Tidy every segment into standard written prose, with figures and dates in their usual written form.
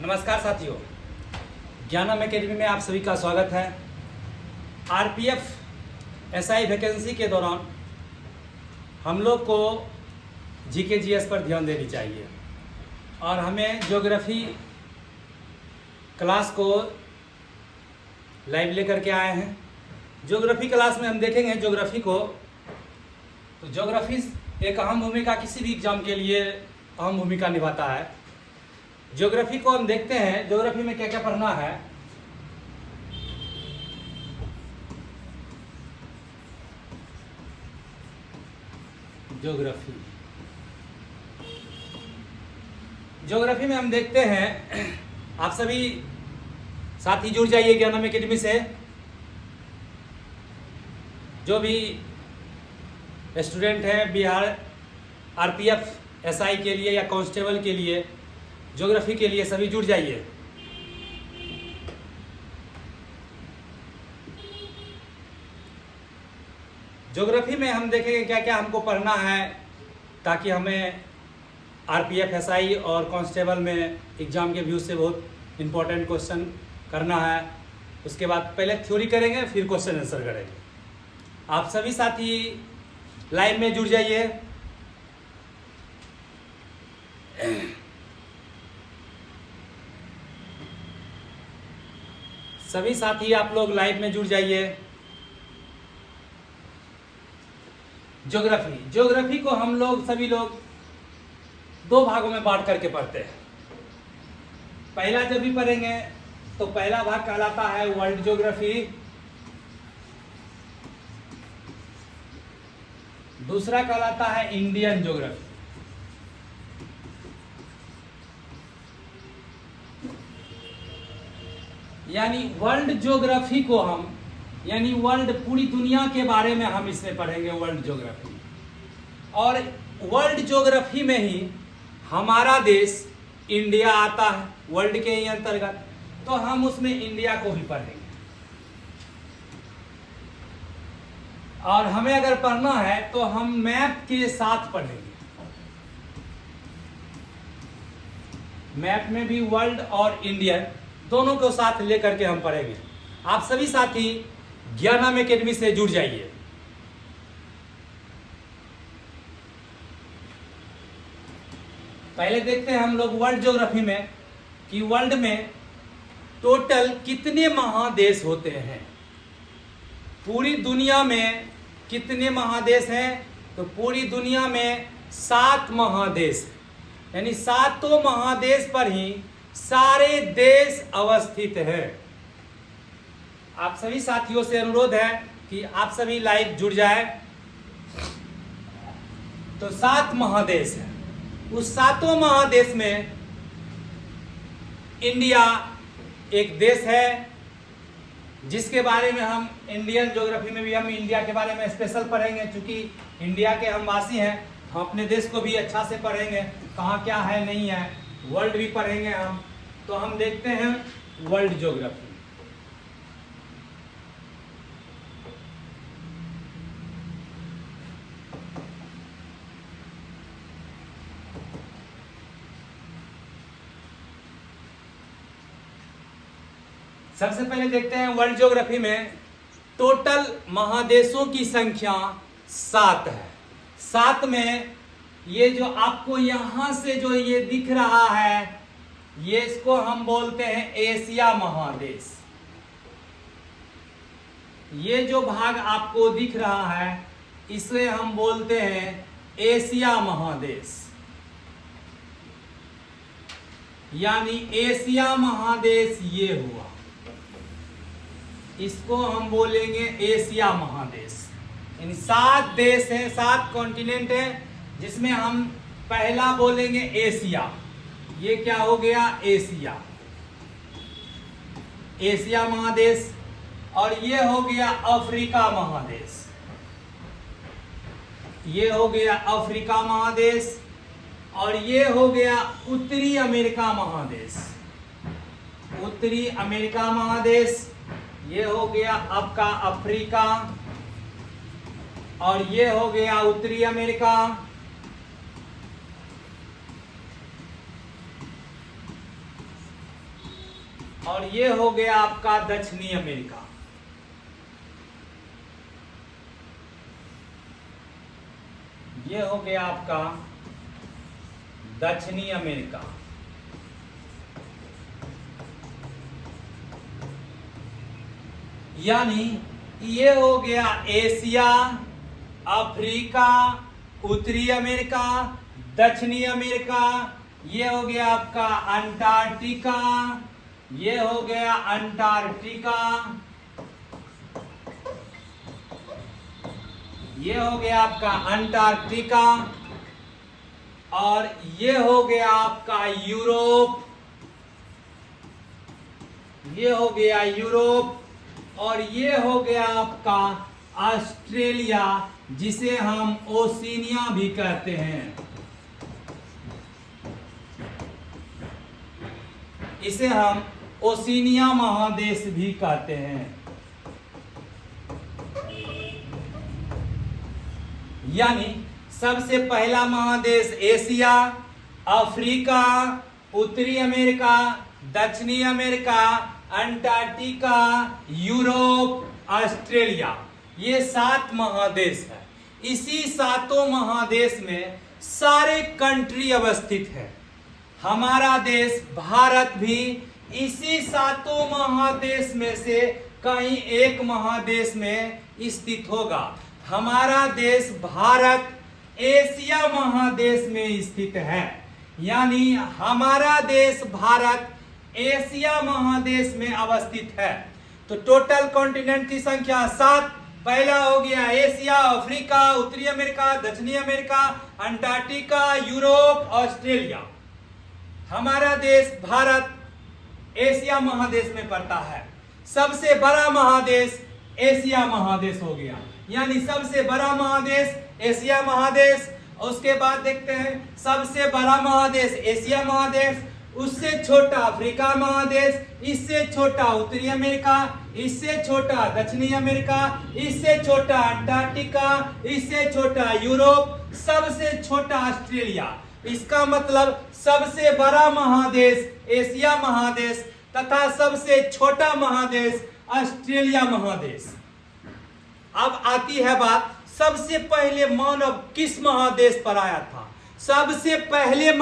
नमस्कार साथियों, ज्ञानम एकेडमी में आप सभी का स्वागत है। आरपीएफ एसआई वैकेंसी के दौरान हम लोग को जीके जीएस पर ध्यान देनी चाहिए और हमें ज्योग्राफी क्लास को लाइव लेकर के आए हैं। ज्योग्राफी क्लास में हम देखेंगे ज्योग्राफी को। तो ज्योग्राफी एक अहम भूमिका किसी भी एग्जाम के लिए अहम भूमिका निभाता है। ज्योग्राफी को हम देखते हैं, ज्योग्राफी में क्या क्या पढ़ना है। ज्योग्राफी में हम देखते हैं, आप सभी साथी जुड़ जाइए ज्ञानम एकेडमी से। जो भी स्टूडेंट हैं बिहार आरपीएफ एसआई के लिए या कांस्टेबल के लिए, ज्योग्राफी के लिए सभी जुड़ जाइए। ज्योग्राफी में हम देखेंगे क्या क्या हमको पढ़ना है ताकि हमें आरपीएफ एसआई और कांस्टेबल में एग्जाम के व्यू से बहुत इंपॉर्टेंट क्वेश्चन करना है। उसके बाद पहले थ्योरी करेंगे, फिर क्वेश्चन आंसर करेंगे। आप सभी साथी लाइव में जुड़ जाइए। सभी साथी आप लोग लाइव में जुड़ जाइए। ज्योग्राफी को हम लोग सभी लोग दो भागों में बांट करके पढ़ते हैं। पहला जब भी पढ़ेंगे तो पहला भाग कहलाता है वर्ल्ड ज्योग्राफी, दूसरा कहलाता है इंडियन ज्योग्राफी। यानी वर्ल्ड ज्योग्राफी को हम, यानी वर्ल्ड पूरी दुनिया के बारे में हम इसमें पढ़ेंगे वर्ल्ड ज्योग्राफी। और वर्ल्ड ज्योग्राफी में ही हमारा देश इंडिया आता है वर्ल्ड के ही अंतर्गत, तो हम उसमें इंडिया को ही पढ़ेंगे। और हमें अगर पढ़ना है तो हम मैप के साथ पढ़ेंगे। मैप में भी वर्ल्ड और इंडियन दोनों को साथ लेकर के हम पढ़ेंगे। आप सभी साथी ज्ञानम एकेडमी से जुड़ जाइए। पहले देखते हैं हम लोग वर्ल्ड ज्योग्राफी में कि वर्ल्ड में टोटल कितने महादेश होते हैं। पूरी दुनिया में कितने महादेश हैं? तो पूरी दुनिया में 7 महादेश हैं। यानी 7 महादेश पर ही सारे देश अवस्थित हैं। आप सभी साथियों से अनुरोध है कि आप सभी लाइव जुड़ जाए। तो 7 महादेश हैं। उस 7 महादेश में इंडिया एक देश है जिसके बारे में हम इंडियन ज्योग्राफी में भी हम इंडिया के बारे में स्पेशल पढ़ेंगे। चूंकि इंडिया के हम वासी हैं, हम अपने देश को भी अच्छा से पढ़ेंगे, कहाँ क्या है नहीं है। वर्ल्ड भी पढ़ेंगे हम। तो हम देखते हैं वर्ल्ड ज्योग्राफी। सबसे पहले देखते हैं वर्ल्ड ज्योग्राफी में टोटल महादेशों की संख्या 7 है। 7 में ये जो आपको यहां से जो ये दिख रहा है, ये इसको हम बोलते हैं एशिया महादेश। ये जो भाग आपको दिख रहा है इसे हम बोलते हैं एशिया महादेश। यानी एशिया महादेश ये हुआ, इसको हम बोलेंगे एशिया महादेश। यानी 7 देश हैं, 7 कॉन्टिनेंट हैं, जिसमें हम पहला बोलेंगे एशिया। ये क्या हो गया? एशिया, एशिया महादेश। और ये हो गया अफ्रीका महादेश। ये हो गया अफ्रीका महादेश। और ये हो गया उत्तरी अमेरिका महादेश। उत्तरी अमेरिका महादेश। ये हो गया आपका अफ्रीका। और ये हो गया उत्तरी अमेरिका। और ये हो गया आपका दक्षिणी अमेरिका। ये हो गया आपका दक्षिणी अमेरिका। यानी ये हो गया एशिया, अफ्रीका, उत्तरी अमेरिका, दक्षिणी अमेरिका। ये हो गया आपका अंटार्कटिका। ये हो गया अंटार्कटिका। ये हो गया आपका अंटार्कटिका। और ये हो गया आपका यूरोप। ये हो गया यूरोप। और ये हो गया आपका ऑस्ट्रेलिया, जिसे हम ओशिनिया भी कहते हैं। इसे हम ओशिनिया महादेश भी कहते हैं। यानी सबसे पहला महादेश एशिया, अफ्रीका, उत्तरी अमेरिका, दक्षिणी अमेरिका, अंटार्कटिका, यूरोप, ऑस्ट्रेलिया, ये 7 महादेश है। इसी 7 महादेश में सारे कंट्री अवस्थित है। हमारा देश भारत भी इसी 7 महादेश में से कहीं एक महादेश में स्थित होगा। हमारा देश भारत एशिया महादेश में स्थित है। यानी हमारा देश भारत एशिया महादेश में अवस्थित है। तो टोटल कॉन्टिनेंट की संख्या 7। पहला हो गया एशिया, अफ्रीका, उत्तरी अमेरिका, दक्षिणी अमेरिका, अंटार्कटिका, यूरोप, ऑस्ट्रेलिया। हमारा देश भारत एशिया महादेश में पड़ता है। सबसे बड़ा महादेश एशिया महादेश हो गया। यानी सबसे बड़ा महादेश एशिया महादेश। उसके बाद देखते हैं सबसे बड़ा महादेश एशिया महादेश, उससे छोटा अफ्रीका महादेश, इससे छोटा उत्तरी अमेरिका, इससे छोटा दक्षिणी अमेरिका, इससे छोटा अंटार्कटिका, इससे छोटा यूरोप, सबसे छोटा ऑस्ट्रेलिया। इसका मतलब सबसे बड़ा महादेश एशिया महादेश तथा सबसे छोटा महादेश ऑस्ट्रेलिया महादेश। अब आती है बात, सबसे पहले मानव किस महादेश पर आया था? सबसे पहले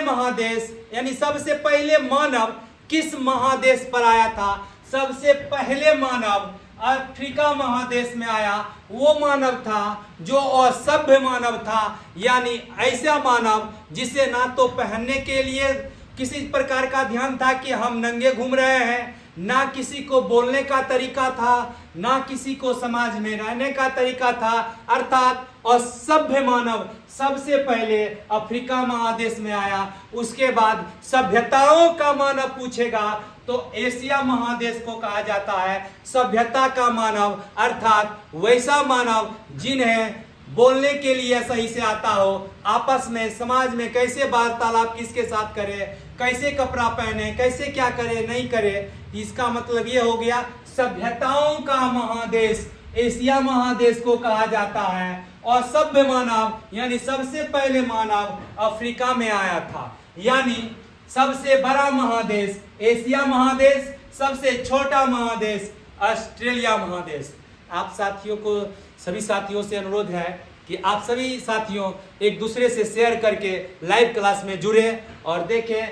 महादेश यानी सबसे पहले मानव किस महादेश पर आया था? सबसे पहले मानव अफ्रीका महादेश में आया। वो मानव था जो असभ्य मानव था। यानी ऐसा मानव जिसे ना तो पहनने के लिए किसी प्रकार का ध्यान था कि हम नंगे घूम रहे हैं, ना किसी को बोलने का तरीका था, ना किसी को समाज में रहने का तरीका था। अर्थात असभ्य मानव सबसे पहले अफ्रीका महादेश में आया। उसके बाद सभ्यताओं का मानव पूछेगा तो एशिया महादेश को कहा जाता है सभ्यता का मानव। अर्थात वैसा मानव जिन्हें बोलने के लिए सही से आता हो, आपस में समाज में कैसे वार्तालाप किसके साथ करे, कैसे कपड़ा पहने, कैसे क्या करे नहीं करे। इसका मतलब ये हो गया सभ्यताओं का महादेश एशिया महादेश को कहा जाता है। और सभ्य मानव यानी सबसे पहले मानव अफ्रीका में आया था। यानी सबसे बड़ा महादेश एशिया महादेश, सबसे छोटा महादेश ऑस्ट्रेलिया महादेश। आप साथियों को, सभी साथियों से अनुरोध है कि आप सभी साथियों एक दूसरे से शेयर करके लाइव क्लास में जुड़े और देखें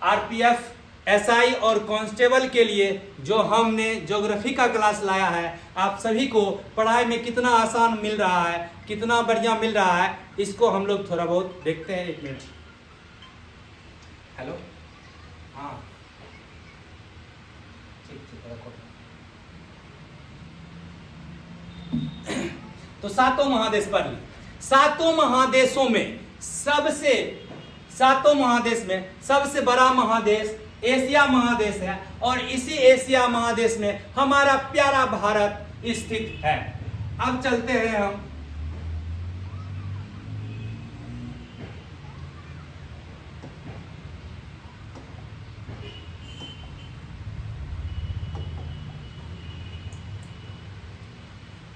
आरपीएफ, एसआई और कांस्टेबल के लिए जो हमने ज्योग्राफी का क्लास लाया है, आप सभी को पढ़ाई में कितना आसान मिल रहा है, कितना बढ़िया मिल रहा है, इसको हम लोग थोड़ा बहुत देखते हैं। 1 मिनट। हेलो, हाँ तो 7 महादेश पर ली। 7 महादेशों में सबसे बड़ा महादेश एशिया महादेश है। और इसी एशिया महादेश में हमारा प्यारा भारत स्थित है। अब चलते हैं हम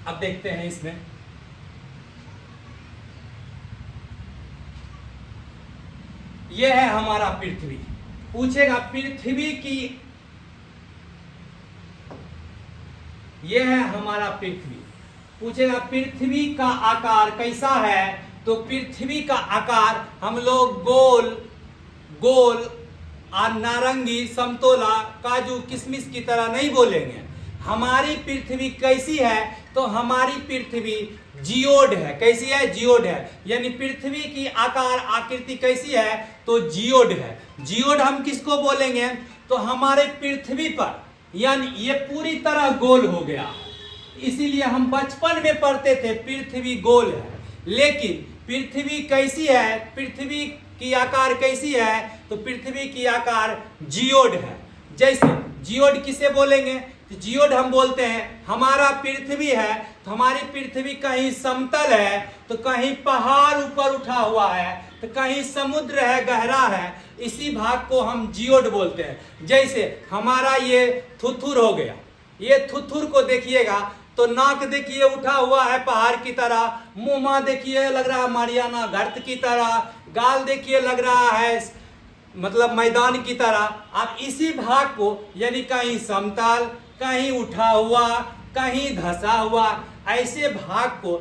अब देखते हैं इसमें यह है हमारा पृथ्वी। पूछेगा पृथ्वी की, यह है हमारा पृथ्वी, पूछेगा पृथ्वी का आकार कैसा है, तो पृथ्वी का आकार हम लोग गोल गोल और नारंगी, समतोला, काजू किशमिश की तरह नहीं बोलेंगे। हमारी पृथ्वी कैसी है, तो हमारी पृथ्वी जियोड है। कैसी है? जियोड है। यानी पृथ्वी की आकार आकृति कैसी है, तो जियोड है। जियोड हम किसको बोलेंगे, तो हमारे पृथ्वी पर, यानी ये पूरी तरह गोल हो गया है। इसीलिए हम बचपन में पढ़ते थे पृथ्वी गोल है। लेकिन पृथ्वी कैसी है, पृथ्वी की आकार कैसी है, तो पृथ्वी की आकार जियोड है। जैसे जियोड किसे बोलेंगे, तो जियोड हम बोलते हैं हमारा पृथ्वी है, तो हमारी पृथ्वी कहीं समतल है, तो कहीं पहाड़ ऊपर उठा हुआ है, तो कहीं समुद्र है, गहरा है। इसी भाग को हम जियोड बोलते हैं। जैसे हमारा ये थुथुर हो गया, ये थुथुर को देखिएगा तो नाक देखिए उठा हुआ है पहाड़ की तरह, मुंह देखिए लग रहा है मारियाना गर्त की तरह, गाल देखिए लग रहा है मतलब मैदान की तरह। अब इसी भाग को यानी कहीं समतल, कहीं उठा हुआ, कहीं धंसा हुआ, ऐसे भाग को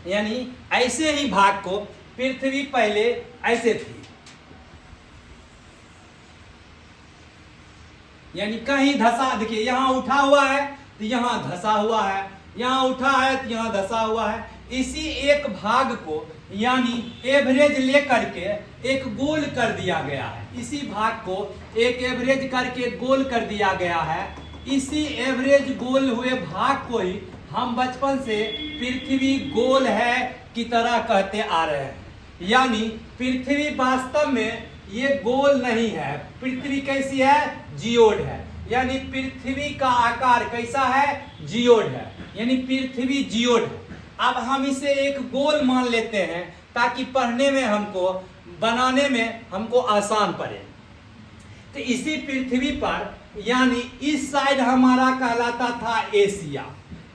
यानी ऐसे ही भाग को पृथ्वी पहले ऐसे थी, यानी कहीं धसा, देखिए यहां उठा हुआ है तो यहां धसा हुआ है, यहां उठा है तो यहां धसा हुआ है। इसी एक भाग को यानी एवरेज लेकर के एक गोल कर दिया गया है। इसी भाग को एक एवरेज करके गोल कर दिया गया है। इसी एवरेज गोल हुए भाग को ही हम बचपन से पृथ्वी गोल है की तरह कहते आ रहे हैं। यानी पृथ्वी वास्तव में ये गोल नहीं है। पृथ्वी कैसी है? जियोड है। यानी पृथ्वी का आकार कैसा है? जियोड है। यानी पृथ्वी जियोड है। अब हम इसे एक गोल मान लेते हैं ताकि पढ़ने में हमको, बनाने में हमको आसान पड़े। तो इसी पृथ्वी पर यानी इस साइड हमारा कहलाता था एशिया,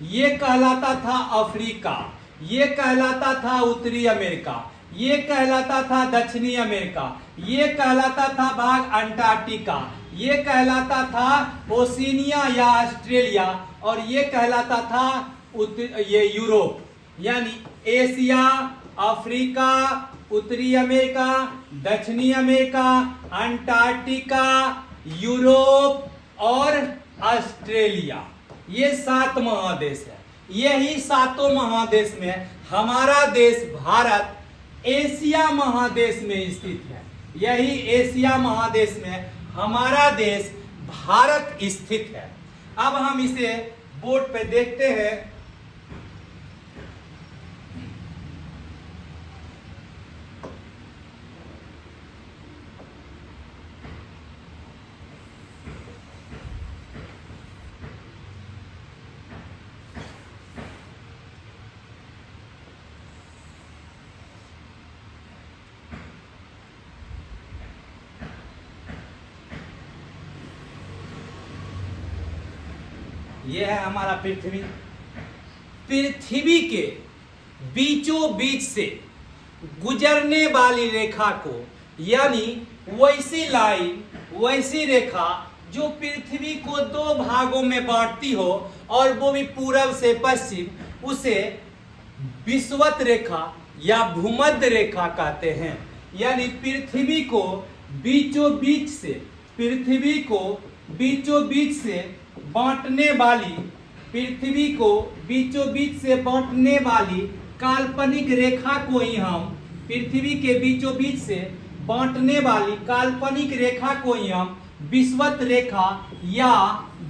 ये कहलाता था अफ्रीका, ये कहलाता था उत्तरी अमेरिका, ये कहलाता था दक्षिणी अमेरिका, ये कहलाता था भाग अंटार्कटिका, ये कहलाता था ओशिनिया या ऑस्ट्रेलिया, और ये कहलाता था ये यूरोप। यानी एशिया, अफ्रीका, उत्तरी अमेरिका, दक्षिणी अमेरिका, अंटार्कटिका, यूरोप और ऑस्ट्रेलिया, ये 7 महादेश है। यही 7 महादेश में हमारा देश भारत एशिया महादेश में स्थित है। यही एशिया महादेश में हमारा देश भारत स्थित है। अब हम इसे बोर्ड पे देखते हैं। यह है हमारा पृथ्वी। पृथ्वी के बीचों बीच से गुजरने वाली रेखा को, यानी वैसी लाइन, वैसी रेखा जो पृथ्वी को 2 भागों में बांटती हो और वो भी पूरब से पश्चिम, उसे विषुवत रेखा या भूमध्य रेखा कहते हैं। यानी पृथ्वी को बीचों बीच से, पृथ्वी को बीचों बीच से बांटने वाली, पृथ्वी को बीचों बीच से बांटने वाली काल्पनिक रेखा को ही हम, पृथ्वी के बीचों बीच से बांटने वाली काल्पनिक रेखा को ही हम विषुवत रेखा या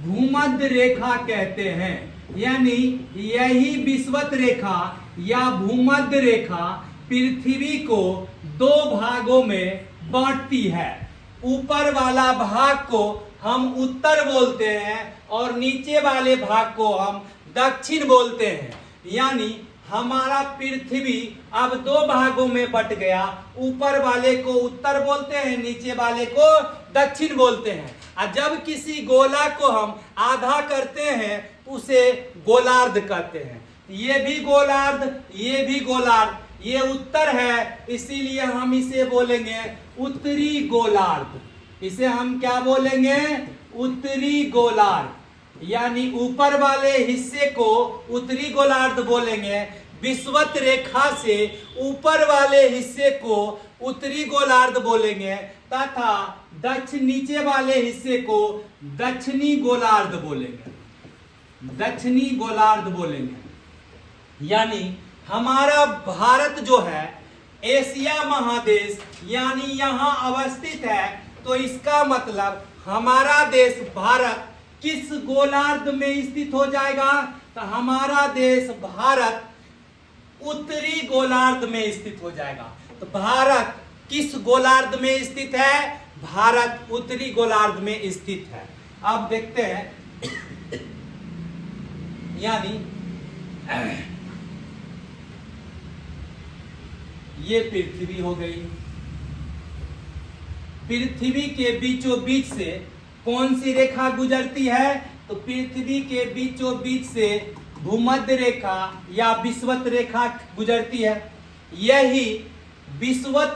भूमध्य रेखा कहते हैं। यानी यही विषुवत रेखा या भूमध्य रेखा पृथ्वी को 2 भागों में बांटती है। ऊपर वाला भाग को हम उत्तर बोलते हैं और नीचे वाले भाग को हम दक्षिण बोलते हैं। यानी हमारा पृथ्वी अब 2 भागों में बट गया। ऊपर वाले को उत्तर बोलते हैं, नीचे वाले को दक्षिण बोलते हैं। और जब किसी गोला को हम आधा करते हैं उसे गोलार्ध कहते हैं। ये भी गोलार्ध, ये भी गोलार्ध, ये उत्तर है, इसीलिए हम इसे बोलेंगे उत्तरी गोलार्ध। इसे हम क्या बोलेंगे? उत्तरी गोलार्ध। यानी ऊपर वाले हिस्से को उत्तरी गोलार्ध बोलेंगे, विषुवत रेखा से ऊपर वाले हिस्से को उत्तरी गोलार्ध बोलेंगे, तथा नीचे वाले हिस्से को दक्षिणी गोलार्ध बोलेंगे, दक्षिणी गोलार्ध बोलेंगे। यानी हमारा भारत जो है एशिया महादेश यानी यहां अवस्थित है, तो इसका मतलब हमारा देश भारत किस गोलार्ध में स्थित हो जाएगा? तो हमारा देश भारत उत्तरी गोलार्ध में स्थित हो जाएगा। तो भारत किस गोलार्ध में स्थित है? भारत उत्तरी गोलार्ध में स्थित है। अब देखते हैं, यानी ये पृथ्वी हो गई। पृथ्वी के बीचों बीच से कौन सी रेखा गुजरती है? तो पृथ्वी के बीचों बीच से भूमध्य रेखा या विषुवत रेखा गुजरती है। यही विषुवत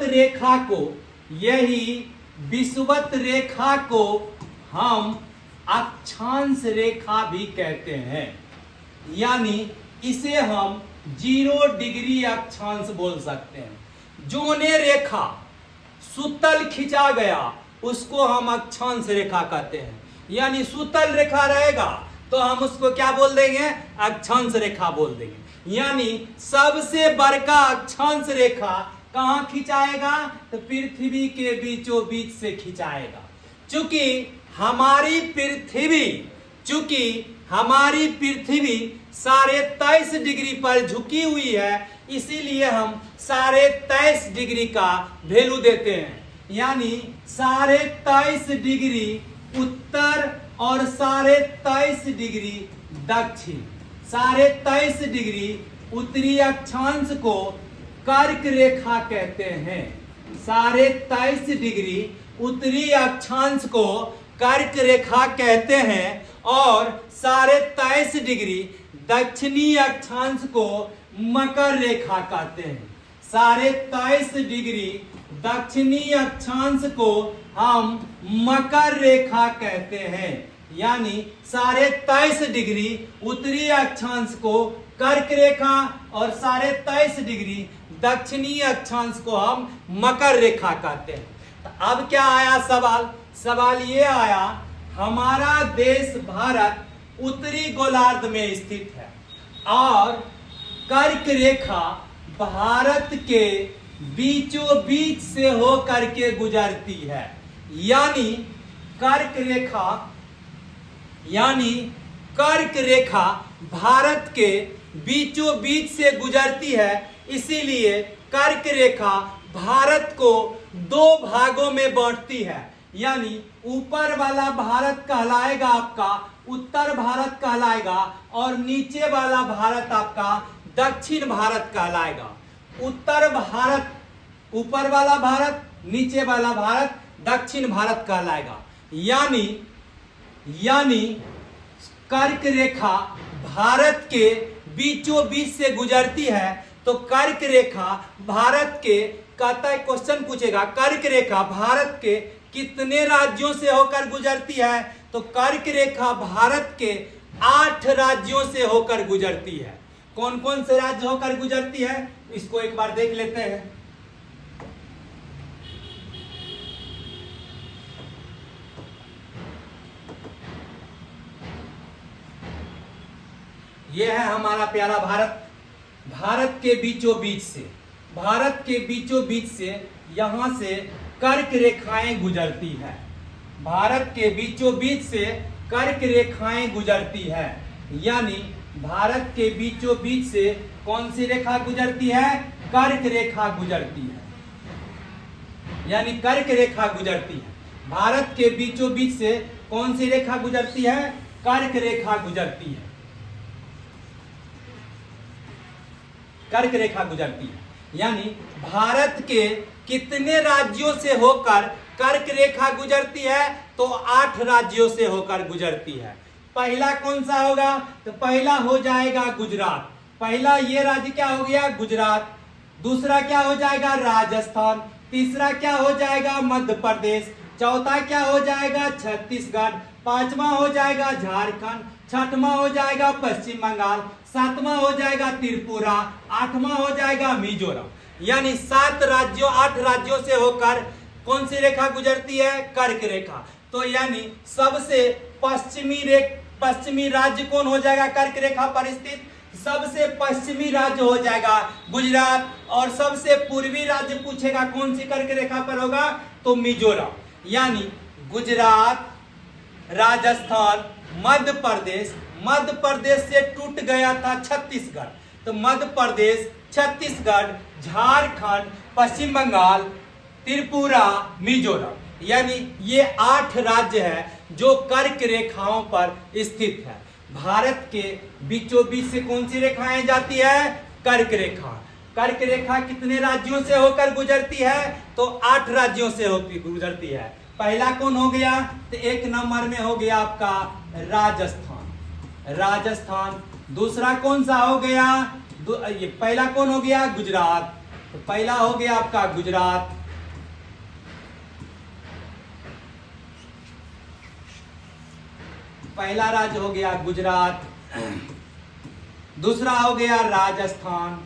रेखा को हम अक्षांश रेखा भी कहते हैं। यानी इसे हम 0 डिग्री अक्षांश बोल सकते हैं। जोने रेखा सुतल खिंचा गया उसको हम अक्षांश रेखा कहते हैं। यानी सुतल रेखा रहेगा तो हम उसको क्या बोल देंगे? अक्षांश रेखा बोल देंगे। यानी सबसे बड़का अक्षांश रेखा कहां खिंचाएगा? तो पृथ्वी के बीचों बीच से खिंचाएगा। चूंकि हमारी पृथ्वी 23.5 डिग्री पर झुकी हुई है, इसीलिए हम 23.5 डिग्री का वैल्यू देते हैं। यानी 23.5 डिग्री उत्तर और 23.5 डिग्री दक्षिण। 23.5 डिग्री उत्तरी अक्षांश को कर्क रेखा कहते हैं। 23.5 डिग्री उत्तरी अक्षांश को कर्क रेखा कहते हैं और 23.5 डिग्री दक्षिणी अक्षांश को मकर रेखा कहते हैं। 23.5 डिग्री दक्षिणी अक्षांश को हम मकर रेखा कहते हैं। यानी 23.5 डिग्री उत्तरी अक्षांश को कर्क रेखा और 23.5 डिग्री दक्षिणी अक्षांश को हम मकर रेखा कहते हैं। तो अब क्या आया सवाल ये आया, हमारा देश भारत उत्तरी गोलार्ध में स्थित है और कर्क रेखा भारत के बीचों बीच से होकर के गुजरती है। यानी कर्क रेखा भारत के बीचों बीच से गुजरती है, इसीलिए कर्क रेखा भारत को 2 भागों में बांटती है। यानी ऊपर वाला भारत कहलाएगा आपका उत्तर भारत कहलाएगा और नीचे वाला भारत आपका दक्षिण भारत कहलाएगा। उत्तर भारत ऊपर वाला भारत, नीचे वाला भारत दक्षिण भारत कहलाएगा। यानी कर्क रेखा भारत के बीचों बीच से गुजरती है, तो कर्क रेखा भारत के, कहता है क्वेश्चन पूछेगा, कर्क रेखा भारत के कितने राज्यों से होकर गुजरती है? तो कर्क रेखा भारत के 8 राज्यों से होकर गुजरती है। कौन कौन से राज्य होकर गुजरती है इसको एक बार देख लेते हैं। यह है हमारा प्यारा भारत। भारत के बीचों बीच से यहां से कर्क रेखाएं गुजरती है। भारत के बीचों बीच से कर्क रेखाएं गुजरती है। यानी भारत के बीचों बीच से कौन सी रेखा गुजरती है? कर्क रेखा गुजरती है। यानी कर्क रेखा गुजरती है। भारत के बीचों बीच से कौन सी रेखा गुजरती है? कर्क रेखा गुजरती है। कर्क रेखा गुजरती है। यानी भारत के कितने राज्यों से होकर कर्क रेखा गुजरती है? तो 8 राज्यों से होकर गुजरती है। पहला कौन सा होगा? तो पहला हो जाएगा गुजरात। पहला ये राज्य क्या हो गया, गुजरात। दूसरा क्या हो जाएगा, राजस्थान। तीसरा क्या हो जाएगा, मध्य प्रदेश। चौथा क्या हो जाएगा, छत्तीसगढ़। पांचवा हो जाएगा झारखंड। छठवां हो जाएगा पश्चिम बंगाल। सातवां हो जाएगा त्रिपुरा। आठवां हो जाएगा मिजोरम। यानी 8 राज्यों से होकर कौन सी रेखा गुजरती है, कर्क रेखा। तो यानी सबसे पश्चिमी राज्य कौन हो जाएगा कर्क रेखा पर स्थित, सबसे पश्चिमी राज्य हो जाएगा गुजरात। और सबसे पूर्वी राज्य पूछेगा कौन सी कर्क रेखा पर होगा, तो मिजोरम। यानी गुजरात, राजस्थान, मध्य प्रदेश से टूट गया था छत्तीसगढ़। तो मध्य प्रदेश, छत्तीसगढ़, झारखंड, पश्चिम बंगाल, त्रिपुरा, मिजोरम, यानी ये 8 राज्य है जो कर्क रेखाओं पर स्थित है। भारत के बीचों बीच से कौन सी रेखाएं जाती है, कर्क रेखा। कर्क रेखा कितने राज्यों से होकर गुजरती है, तो 8 राज्यों से होती गुजरती है। पहला कौन हो गया, तो 1 नंबर में हो गया आपका राजस्थान। दूसरा कौन सा हो गया, ये पहला कौन हो गया, गुजरात। तो पहला हो गया आपका गुजरात। पहला राज्य हो गया गुजरात। दूसरा हो गया राजस्थान।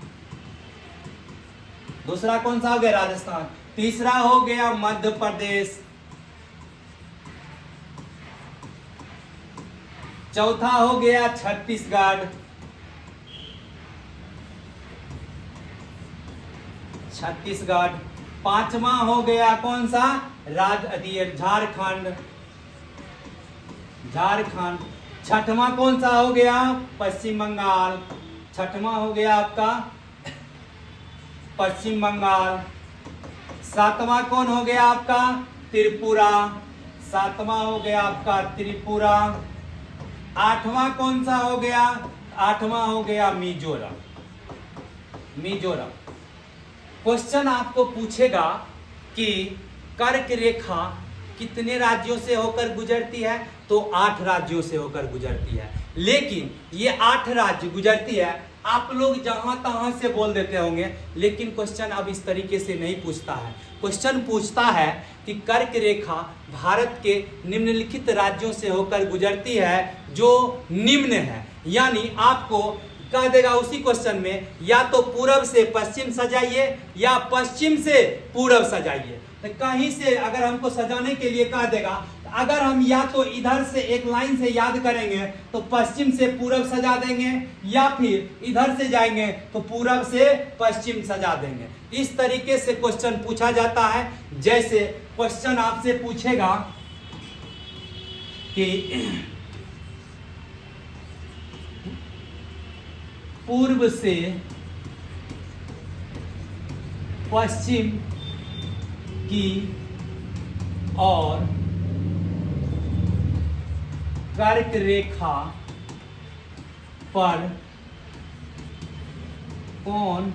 दूसरा कौन सा हो गया, राजस्थान। तीसरा हो गया मध्य प्रदेश। चौथा हो गया छत्तीसगढ़। पांचवा हो गया कौन सा, झारखंड। छठवां कौन सा हो गया, पश्चिम बंगाल। छठवां हो गया आपका पश्चिम बंगाल। सातवां कौन हो गया आपका, त्रिपुरा। सातवां हो गया आपका त्रिपुरा। आठवां कौन सा हो गया, आठवां हो गया मिजोरम। क्वेश्चन आपको पूछेगा कि कर्क रेखा कितने राज्यों से होकर गुजरती है, तो 8 राज्यों से होकर गुजरती है। लेकिन ये 8 राज्य गुजरती है, आप लोग जहां तहां से बोल देते होंगे, लेकिन क्वेश्चन अब इस तरीके से नहीं पूछता है। क्वेश्चन पूछता है कि कर्क रेखा भारत के निम्नलिखित राज्यों से होकर गुजरती है जो निम्न है। यानी आपको कह देगा उसी क्वेश्चन में, या तो पूरब से पश्चिम सजाइए या पश्चिम से पूरब सजाइए। तो कहीं से अगर हमको सजाने के लिए कह देगा, तो अगर हम या तो इधर से एक लाइन से याद करेंगे तो पश्चिम से पूरब सजा देंगे, या फिर इधर से जाएंगे तो पूरब से पश्चिम सजा देंगे। इस तरीके से क्वेश्चन पूछा जाता है। जैसे क्वेश्चन आपसे पूछेगा कि पूर्व से पश्चिम की और कर्क रेखा पर कौन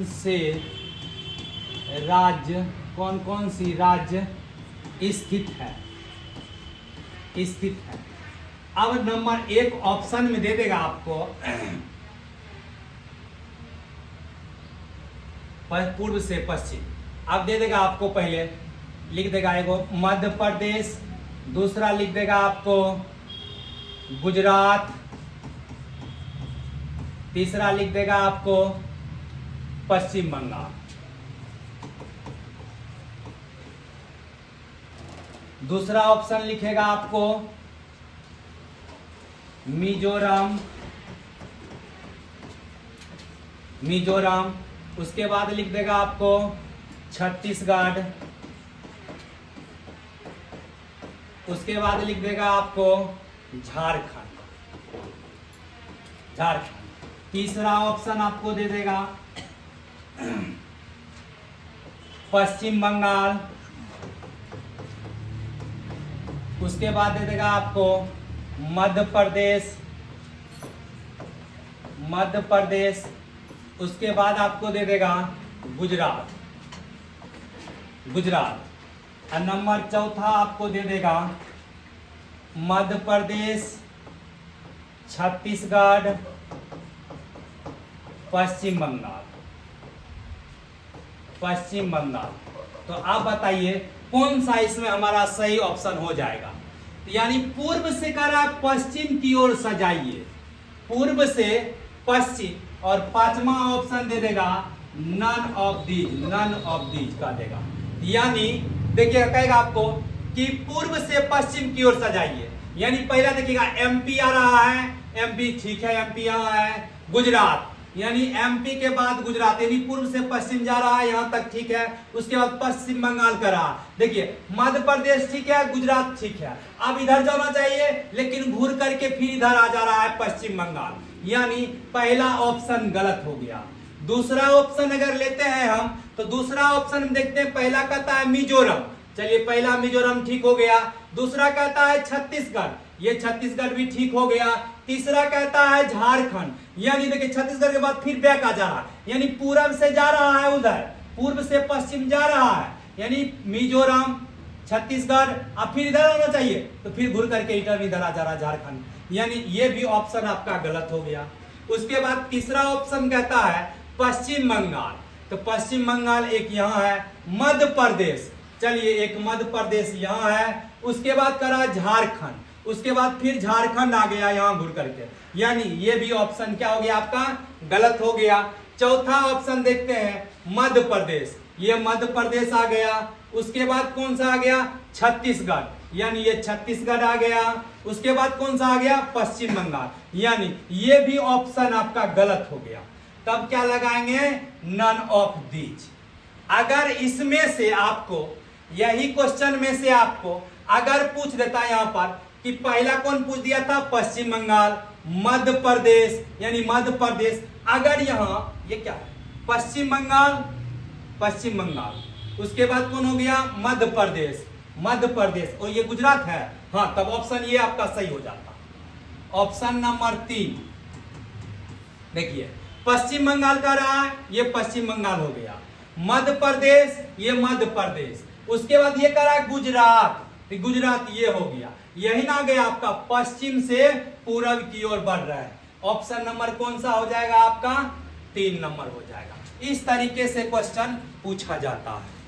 सी राज्य स्थित है। अब नंबर 1 ऑप्शन में दे देगा आपको पूर्व से पश्चिम। अब दे देगा आपको, पहले लिख देगा एगो मध्य प्रदेश, दूसरा लिख देगा आपको गुजरात, तीसरा लिख देगा आपको पश्चिम बंगाल, दूसरा ऑप्शन लिखेगा आपको मिजोरम, उसके बाद लिख देगा आपको छत्तीसगढ़, उसके बाद लिख देगा आपको झारखंड। तीसरा ऑप्शन आपको दे देगा पश्चिम बंगाल, उसके बाद दे देगा आपको मध्य प्रदेश, उसके बाद आपको दे देगा गुजरात। और नंबर 4 आपको दे देगा मध्य प्रदेश, छत्तीसगढ़, पश्चिम बंगाल, पश्चिम बंगाल। तो आप बताइए कौन सा इसमें हमारा सही ऑप्शन हो जाएगा। यानी पूर्व से कह रहा है पश्चिम की ओर सजाइए, पूर्व से पश्चिम, और पांचवा ऑप्शन दे देगा none of these, none of these का देगा। यानी देखिए कहेगा आपको कि पूर्व से पश्चिम की ओर सजाइए, यानी पहला देखिएगा एमपी आ रहा है, एमपी ठीक है, एमपी यहाँ है, गुजरात, यानी एमपी के बाद गुजरात, यानी पूर्व से पश्चिम जा रहा है, यहां तक ठीक है। उसके बाद पश्चिम बंगाल का रहा, देखिए मध्य प्रदेश ठीक है, गुजरात ठीक है। अब इधर जाना चाहिए लेकिन घूर करके फिर इधर आ जा रहा है पश्चिम बंगाल, यानी पहला ऑप्शन गलत हो गया। दूसरा ऑप्शन अगर लेते हैं हम तो दूसरा ऑप्शन देखते हैं, पहला कहता है मिजोरम, चलिए पहला मिजोरम ठीक हो गया। दूसरा कहता है छत्तीसगढ़, ये छत्तीसगढ़ भी ठीक हो गया। तीसरा कहता है झारखंड, यानी देखिए छत्तीसगढ़ के बाद फिर बैक आ जा रहा है, यानी पूरब से जा रहा है उधर, पूर्व से पश्चिम जा रहा है, यानी मिजोरम, छत्तीसगढ़, अब फिर इधर आना चाहिए तो फिर घूर करके इधर आ जा रहा है झारखंड, यानी ये भी ऑप्शन आपका गलत हो गया। उसके बाद तीसरा ऑप्शन कहता है पश्चिम बंगाल, तो पश्चिम बंगाल एक यहाँ है, मध्य प्रदेश, चलिए एक मध्य प्रदेश यहाँ है। उसके बाद करा झारखंड, उसके बाद फिर झारखंड आ गया यहाँ घुर करके, यानी ये भी ऑप्शन क्या हो गया आपका गलत हो गया। चौथा ऑप्शन देखते हैं मध्य प्रदेश, ये मध्य प्रदेश आ गया। उसके बाद कौन सा आ गया छत्तीसगढ़, यानी ये छत्तीसगढ़ आ गया। उसके बाद कौन सा आ गया पश्चिम बंगाल, यानी ये भी ऑप्शन आपका गलत हो गया। तब क्या लगाएंगे नन ऑफ दीज। अगर इसमें से आपको यही क्वेश्चन में से आपको अगर पूछ देता यहाँ पर कि पहला कौन पूछ दिया था पश्चिम बंगाल, मध्य प्रदेश, यानी मध्य प्रदेश, अगर यहाँ ये क्या है पश्चिम बंगाल, पश्चिम बंगाल, उसके बाद कौन हो गया मध्य प्रदेश, मध्य प्रदेश, और ये गुजरात है, हाँ तब ऑप्शन ये आपका सही हो जाता। ऑप्शन नंबर 3 देखिए पश्चिम बंगाल का रहा है, ये पश्चिम बंगाल हो गया। मध्य प्रदेश, ये मध्य प्रदेश। उसके बाद ये करा गुजरात, गुजरात ये हो गया। यही ना गया आपका पश्चिम से पूरब की ओर बढ़ रहा है। ऑप्शन नंबर कौन सा हो जाएगा आपका 3 नंबर हो जाएगा। इस तरीके से क्वेश्चन पूछा जाता है।